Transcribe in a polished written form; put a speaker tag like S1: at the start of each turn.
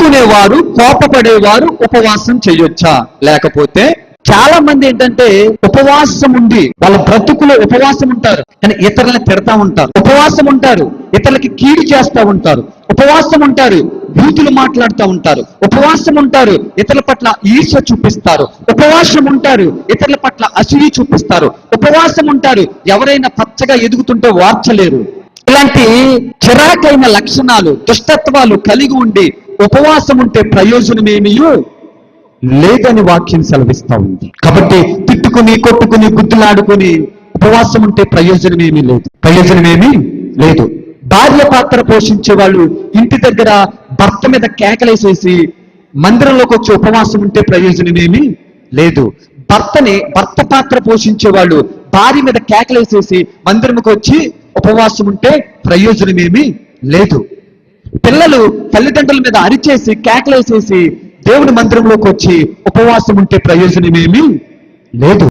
S1: తిట్టుకునేవారు, కోపపడేవారు ఉపవాసం చేయొచ్చా? లేకపోతే చాలా మంది ఏంటంటే ఉపవాసం ఉండి వాళ్ళ బ్రతుకులో ఉపవాసం ఉంటారు, కానీ ఇతరులను తిడతా ఉంటారు. ఉపవాసం ఉంటారు, ఇతరులకి కీడు చేస్తూ ఉంటారు. ఉపవాసం ఉంటారు, బూతులు మాట్లాడుతూ ఉంటారు. ఉపవాసం ఉంటారు, ఇతరుల పట్ల ఈర్ష్య చూపిస్తారు. ఉపవాసం ఉంటారు, ఇతరుల పట్ల అసూయ చూపిస్తారు. ఉపవాసం ఉంటారు, ఎవరైనా పచ్చగా ఎదుగుతుంటే వార్చలేరు. ఇలాంటి చిరాకైన లక్షణాలు, దుష్టత్వాలు కలిగి ఉండి ఉపవాసం ఉంటే ప్రయోజనమేమియో లేదని వాక్యం సెలవిస్తా ఉంది. కాబట్టి తిట్టుకుని, కొట్టుకుని, గుద్దులాడుకుని ఉపవాసం ఉంటే ప్రయోజనమేమీ లేదు. భార్య పాత్ర పోషించే వాళ్ళు ఇంటి దగ్గర భర్త మీద కేకలేసేసి మందిరంలోకి వచ్చి ఉపవాసం ఉంటే ప్రయోజనమేమీ లేదు. భర్త పాత్ర పోషించే వాళ్ళు భార్య మీద కేకలేసేసి మందిరంకి వచ్చి ఉపవాసం ఉంటే ప్రయోజనమేమీ లేదు. పిల్లలు తల్లిదండ్రుల మీద అరిచేసి కేకలేసేసి దేవుని మందిరంలోకి వచ్చి ఉపవాసం ఉంటే ప్రయోజనమేమీ లేదు.